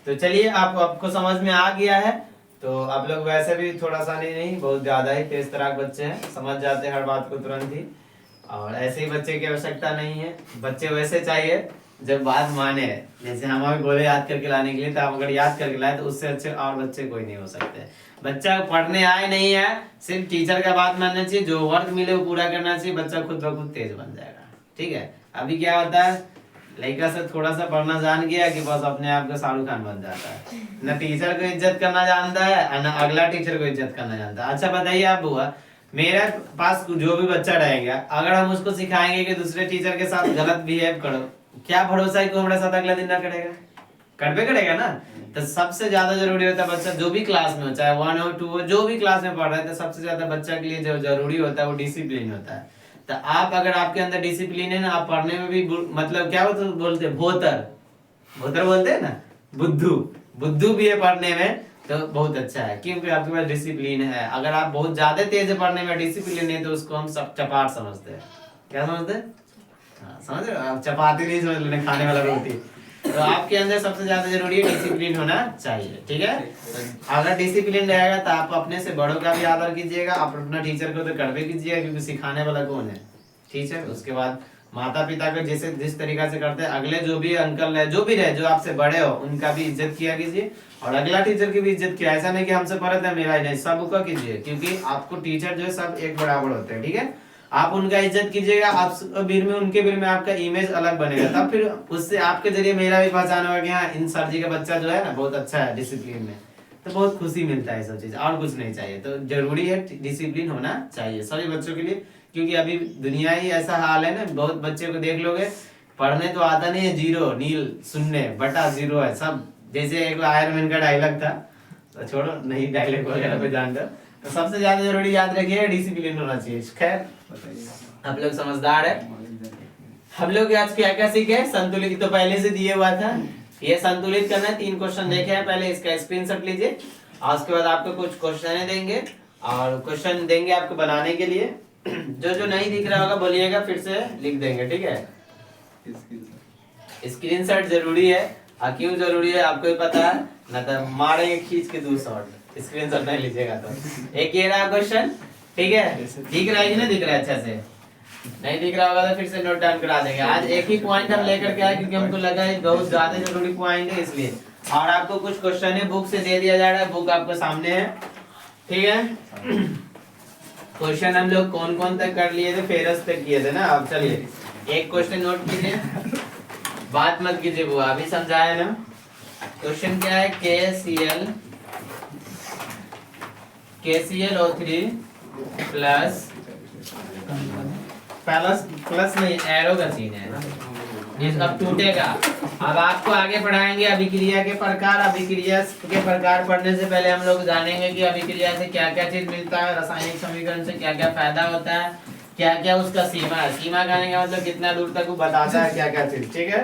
तो चलिए, आपको समझ में आ गया है, तो आप लोग वैसे भी थोड़ा सा नहीं बहुत ज्यादा ही तेज तराक बच्चे हैं, समझ जाते हैं हर बात को तुरंत ही, और ऐसे ही बच्चे की आवश्यकता नहीं है, बच्चे वैसे चाहिए जब बात माने, जैसे हम अभी बोले याद करके लाने के लिए, तो आप अगर याद करके लाए तो उससे अच्छे और बच्चे कोई नहीं हो सकते। बच्चा पढ़ने आए नहीं है, सिर्फ टीचर का बात मानना चाहिए, जो वर्क मिले वो पूरा करना चाहिए, बच्चा खुद ब खुद तेज बन जाएगा, ठीक है? अभी क्या होता है, लड़का से थोड़ा सा पढ़ना जान गया कि बस अपने आप का शाहरुख खान बन जाता है, न टीचर को इज्जत करना जानता है न अगला टीचर को इज्जत करना जानता है। अच्छा बताइए आप बुआ, मेरे पास जो भी बच्चा रहेगा, अगर हम उसको सिखाएंगे कि दूसरे टीचर के साथ गलत बिहेव करो, क्या भरोसा है कि हमारे साथ अगला दिन ना करेगा? करबे करेगा ना? तो सबसे ज्यादा जरूरी होता है बच्चा जो भी क्लास में हो, चाहे 1 हो 2 हो, जो भी क्लास में पढ़ रहा है, तो सबसे ज्यादा बच्चा के लिए जो जरूरी होता है वो डिसिप्लिन होता है। तो आप अगर आपके अंदर डिसिप्लिन है ना, आप पढ़ने में भी मतलब क्या बोलते हैं, भोतर बोलते हैं ना, बुद्धू भी है पढ़ने में, तो बहुत अच्छा है, क्योंकि आपके पास डिसिप्लिन है। अगर आप बहुत ज्यादा तेज है पढ़ने में, डिसिप्लिन नहीं, तो उसको हम सब चपाट समझते हैं। क्या समझते हैं? हाँ, समझ रहे हो? आप चपाती नहीं समझ लेना, खाने वाला रोटी। तो आपके अंदर सबसे ज्यादा जरूरी है डिसिप्लिन होना चाहिए, ठीक है? तो अगर डिसिप्लिन रहेगा तो आप अपने से बड़ों का भी आदर कीजिएगा, आप अपना टीचर को तो करवे कीजिएगा, क्योंकि सिखाने वाला कौन है? टीचर। उसके बाद माता पिता को जैसे जिस तरीका से करते हैं, अगले जो भी अंकल है, जो भी रहे, जो आपसे बड़े हो, उनका भी इज्जत किया कीजिए, और अगला टीचर की भी इज्जत किया। ऐसा नहीं कि हमसे फर्क है मेरा ही नहीं, सबका कीजिए, क्योंकि आपको टीचर जो है सब एक बराबर होते हैं, ठीक है? आप उनका इज्जत कीजिएगा, आप बीच में उनके बीच में आपका इमेज अलग बनेगा, तब फिर उससे आपके जरिए मेरा भी पहचान होगा कि हाँ, इन सर जी का बच्चा जो है ना बहुत अच्छा है डिसिप्लिन में, तो बहुत खुशी मिलता है। सब चीज और कुछ नहीं चाहिए, तो जरूरी है डिसिप्लिन होना चाहिए सभी बच्चों के लिए, क्योंकि अभी दुनिया ही ऐसा हाल है ना, बहुत बच्चे को देख लोगे पढ़ने तो आता नहीं है, 0 नील शून्य बटा 0 है सब। जैसे एक आयरन मैन का डायलॉग था, तो छोड़ो नहीं डायलॉग वगैरह को जान दो, तो सबसे ज्यादा जरूरी याद रखिए डिसिप्लिन होना चाहिए। खैर आप लोग समझदार है। हम लोग आज क्या क्या सीखे? संतुलित तो पहले से दिए हुआ था, ये संतुलित करना है। 3 क्वेश्चन देखे हैं पहले, इसका स्क्रीनशॉट लीजिए, और उसके बाद आपको कुछ क्वेश्चन देंगे, और क्वेश्चन देंगे आपको बनाने के लिए। जो जो नहीं दिख रहा होगा बोलिएगा, फिर से लिख देंगे, ठीक है? स्क्रीनशॉट जरूरी है, क्यों जरूरी है आपको ही पता है ना, तो मारेंगे खींच के 2 शॉट, स्क्रीनशॉट नहीं लीजिएगा तो। एक ये रहा क्वेश्चन, ठीक है? दिख रहा है कि नहीं दिख रहा है? अच्छा से नहीं दिख रहा होगा तो फिर से नोट डाउन करा देंगे। आज एक ही पॉइंट हम लेकर के आए, क्योंकि हमको लगा है बहुत ज्यादा जरूरी पॉइंट है, इसलिए। और आपको कुछ क्वेश्चन है बुक से दे दिया जा रहा है, बुक आपको सामने है, ठीक है? क्वेश्चन हम लोग कौन कौन तक कर लिए थे? फेरस तक किए थे ना। अब चलिए एक क्वेश्चन नोट कीजिए, बात मत कीजिए बुआ, अभी समझाया ना, क्वेश्चन क्या है, KClO3 प्लस प्लस नहीं, एरो का सीन है, ये अब टूटेगा। अब आपको आगे पढ़ाएंगे अभिक्रिया के प्रकार। अभिक्रिया के प्रकार पढ़ने से पहले हम लोग जानेंगे कि अभिक्रिया से क्या क्या चीज मिलता है, रासायनिक समीकरण से क्या क्या फायदा होता है, क्या क्या उसका सीमा है। सीमा कहने का मतलब कितना दूर तक वो बताता है क्या क्या चीज, ठीक है।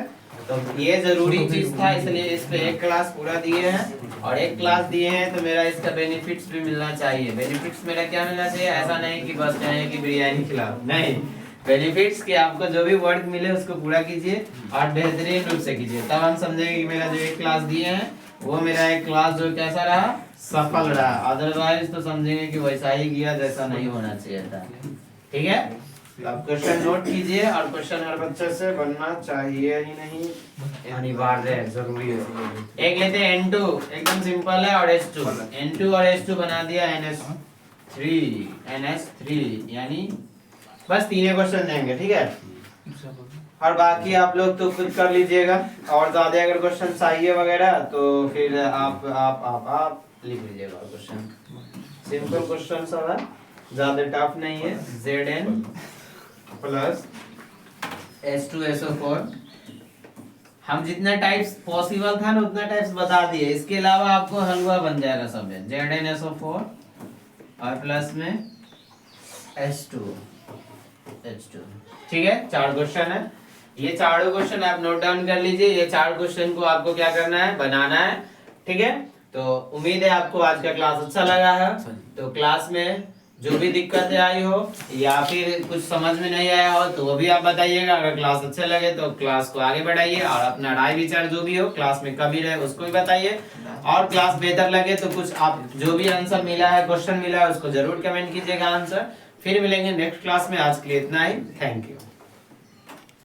तो ये जरूरी चीज था, इसलिए इस पे एक क्लास पूरा दिए हैं और एक क्लास दिए हैं, तो मेरा इसका बेनिफिट्स भी मिलना चाहिए। बेनिफिट्स मेरा क्या मिलना चाहिए, ऐसा नहीं कि बस कहें कि बिरयानी खिलाओ, नहीं, बेनिफिट्स कि आपको जो भी वर्क मिले उसको पूरा कीजिए और बेहतरीन रूप से कीजिए, तब हम समझेंगे कि मेरा जो एक क्लास दिए हैं वो मेरा एक क्लास जो कैसा रहा, सफल रहा। अदरवाइज तो समझेंगे कि वैसा ही किया जैसा नहीं होना चाहिए था, ठीक है। तो आप क्वेश्चन नोट कीजिए, और क्वेश्चन हर बच्चे से बनना चाहिए ही नहीं, अनिवार्य है, जरूरी है। एक लेते हैं N2, एकदम सिंपल है, और H2, N2 और H2 बना दिया NH3 यानी बस 3 क्वेश्चन देंगे, ठीक है। और बाकी आप लोग तो खुद कर लीजिएगा, और ज्यादा अगर क्वेश्चन चाहिए वगैरह तो फिर आप लिख लीजिएगा क्वेश्चन। सिंपल क्वेश्चन सब है, ज्यादा टफ नहीं है। Zn प्लस H2SO4, हम जितना टाइप्स पॉसिबल था ना उतना टाइप्स बता दिए, इसके अलावा आपको हलवा बन जाएगा सब है। ZnSO4 और प्लस में H2, ठीक है। 4 क्वेश्चन है, ये चारों क्वेश्चन आप नोट डाउन कर लीजिए। ये 4 क्वेश्चन को आपको क्या करना है, बनाना है, ठीक है। तो उम्मीद है आपको आज का क्लास अच्छा लगा है। तो क्लास में जो भी दिक्कतें आई हो या फिर कुछ समझ में नहीं आया हो तो वो भी आप बताइएगा। अगर क्लास अच्छे लगे तो क्लास को आगे बढ़ाइए, और अपना राय विचार जो भी हो क्लास में कभी रहे उसको भी बताइए। और क्लास बेहतर लगे तो कुछ आप जो भी आंसर मिला है, क्वेश्चन मिला है, उसको जरूर कमेंट कीजिएगा आंसर। फिर मिलेंगे नेक्स्ट क्लास में, आज के लिए इतना ही, थैंक यू।